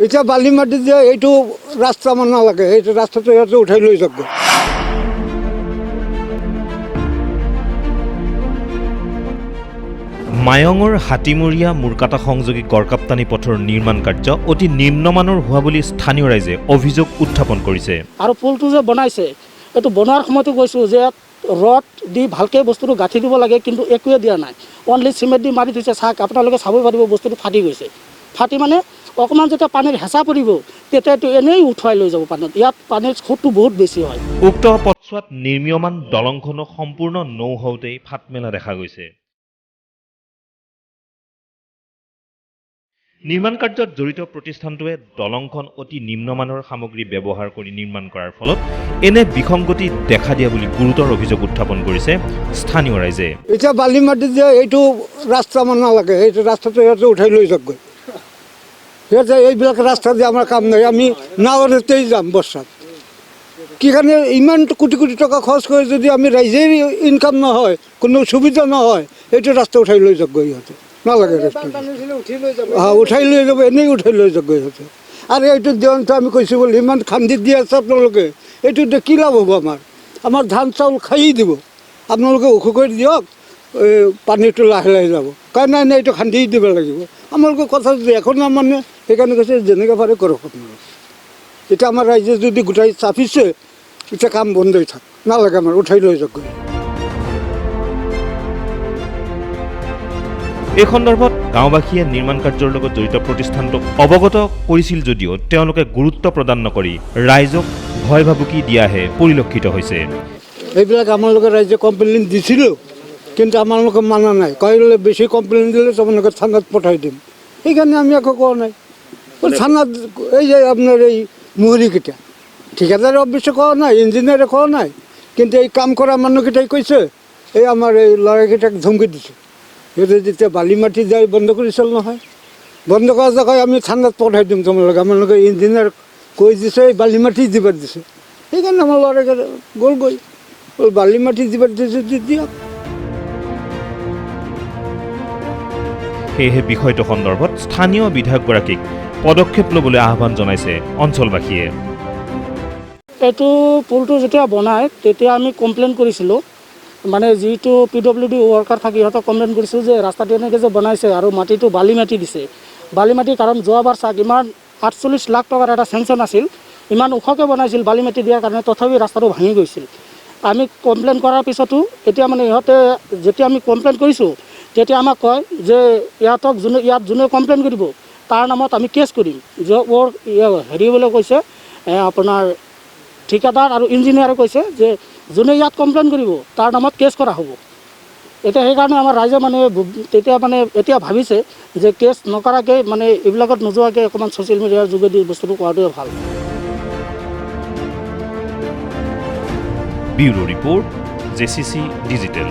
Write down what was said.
এটা বালি মাটি যে এইটো ৰাস্তা মান নালাগে, এইটো ৰাস্তাটো ইয়াতে উঠাই লৈ যাওক। মায়ঙৰ হাতীমূৰীয়া মুৰকাটা সংযোগী গড়কাপ্তানি পথৰ নিৰ্মাণ কাৰ্য অতি নিম্নমানৰ হোৱা বুলি স্থানীয় ৰাইজে অভিযোগ উত্থাপন কৰিছে। আৰু পুলটো যে বনাইছে, এইটো বনোৱাৰ সময়তো কৈছোঁ যে ৰড দি ভালকৈ বস্তুটো গাঁঠি দিব লাগে, কিন্তু একোৱে দিয়া নাই। অনলি চিমেণ্ট দি মাৰি থৈছে। চাওক, আপোনালোকে চাব পাৰিব বস্তুটো ফাটি গৈছে। ফাটি মানে অকণমান যেতিয়া পানীৰ হেঁচা পৰিব তেতিয়াতো এনেই উঠুৱাই লৈ যাব পানীত। ইয়াত পানীৰ সোঁতটো বহুত বেছি হয়। উক্ত পথছোৱাত নিৰ্মীয়মান দলংখনো সম্পূৰ্ণ নৌ হওঁতেই ফাট মেলা দেখা গৈছে। নিৰ্মাণ কাৰ্যত জড়িত প্ৰতিষ্ঠানটোৱে দলংখন অতি নিম্নমানৰ সামগ্ৰী ব্যৱহাৰ কৰি নিৰ্মাণ কৰাৰ ফলত এনে বিসংগতি দেখা দিয়া বুলি গুৰুতৰ অভিযোগ উত্থাপন কৰিছে স্থানীয় ৰাইজে। এতিয়া বালি মাটি যে এইটো ৰাস্তা মান নালাগে, এইটো ৰাস্তাটো ইয়াতে উঠাই লৈ যাওক। সিহঁতে এইবিলাক ৰাস্তা যে আমাৰ কাম নাই, আমি নাৱতেই যাম বৰ্ষাত। কি কাৰণে ইমান কোটি কোটি টকা খৰচ কৰি যদি আমি ৰাইজেই ইনকাম নহয়, কোনো সুবিধা নহয়, এইটো ৰাস্তা উঠাই লৈ যাওক সিহঁতে। নালাগে উঠাই লৈ যাব, এনেই উঠাই লৈ যাওক সিহঁতে। আৰু এইটো দেৱন্ত আমি কৈছোঁ বুলি ইমান খান্দি দি আছে আপোনালোকে, এইটো কি লাভ হ'ব? আমাৰ ধান চাউল খায়েই দিব। আপোনালোকে ওখ কৰি দিয়ক, পানীটো লাহে লাহে যাব। কাৰণ নাই নাই, এইটো খান্দি দিব লাগিব। আমালোকে কথা যদি এখন নামানে, সেইকাৰণে কৈছে যেনেকৈ পাৰে কৰক আপোনালোকে। এতিয়া আমাৰ ৰাইজে যদি গোটাই চাপিছে, এতিয়া কাম বন্ধই থাক, নালাগে আমাৰ উঠাই লৈ যাওক। এই সন্দৰ্ভত গাঁওবাসীয়ে নিৰ্মাণ কাৰ্যৰ লগত জড়িত প্ৰতিষ্ঠানটোক অৱগত কৰিছিল যদিও তেওঁলোকে গুৰুত্ব প্ৰদান নকৰি ৰাইজক ভয় ভাবুকি দিয়াহে পৰিলক্ষিত হৈছে। এইবিলাক আমালোকে ৰাইজে কমপ্লেইন দিছিলোঁ, কিন্তু আমালোকে মানা নাই। କହିলে বেছি কমপ্লেইন দিলে তোমালোকে থানাত পঠাই দিম। সেইকাৰণে আমি একো কোৱা নাই। থানাত এই যে আপোনাৰ এই মুহুৰীকেইটা ঠিকাদাৰে অৱশ্যে কোৱা নাই, ইঞ্জিনিয়াৰে কোৱা নাই, কিন্তু এই কাম কৰা মানুহকেইটাই কৈছে। এই আমাৰ এই ল'ৰাকেইটাক ধমকি দিছে। সিহঁতে যেতিয়া বালি মাটি যাই বন্ধ কৰিছিল নহয়, বন্ধ কৰা জেগাই আমি থানাত পঠাই দিম তোমালোকে। আমালোকে ইঞ্জিনিয়াৰ কৈ দিছে, এই বালি মাটি দিবাৰ দিছে। সেইকাৰণে আমাৰ ল'ৰাকেইটা গ'লগৈ, বালি মাটি দিবাৰ দিছে দিয়ক। সেয়েহে বিষয়টো সন্দৰ্ভত স্থানীয় বিধায়কগৰাকীক পদক্ষেপ ল'বলৈ আহ্বান জনাইছে অঞ্চলবাসীয়ে। এইটো পুলটো যেতিয়া বনায় তেতিয়া আমি কমপ্লেইন কৰিছিলোঁ, মানে যিটো PWD ৱৰ্কাৰ থাকে সিহঁতক কমপ্লেইন কৰিছোঁ যে ৰাস্তাটো এনেকৈ যে বনাইছে আৰু মাটিটো বালি মাটি দিছে। বালি মাটি কাৰণ যোৱাবাৰ চাওক, ইমান 48 লাখ টকাৰ এটা চেংচন আছিল, ইমান ওখকৈ বনাইছিল বালি মাটি দিয়াৰ কাৰণে, তথাপি ৰাস্তাটো ভাঙি গৈছিল। আমি কমপ্লেইন কৰাৰ পিছতো এতিয়া মানে ইহঁতে যেতিয়া আমি কমপ্লেইন কৰিছোঁ, তেতিয়া আমাক কয় যে ইয়াত যোনে কমপ্লেইন কৰিব তাৰ নামত আমি কেছ কৰিম। হেৰি বুলি কৈছে, আপোনাৰ ঠিকাদাৰ আৰু ইঞ্জিনিয়াৰে কৈছে যে যোনে ইয়াত কমপ্লেইন কৰিব তাৰ নামত কেছ কৰা হ'ব। এতিয়া সেইকাৰণে আমাৰ ৰাইজে এতিয়া ভাবিছে যে কেছ নকৰাকৈ এইবিলাকত নোযোৱাকৈ অকণমান ছ'চিয়েল মিডিয়াৰ যোগেদি বস্তুটো কৰাটোৱে ভাল। Bureau report, JCC digital.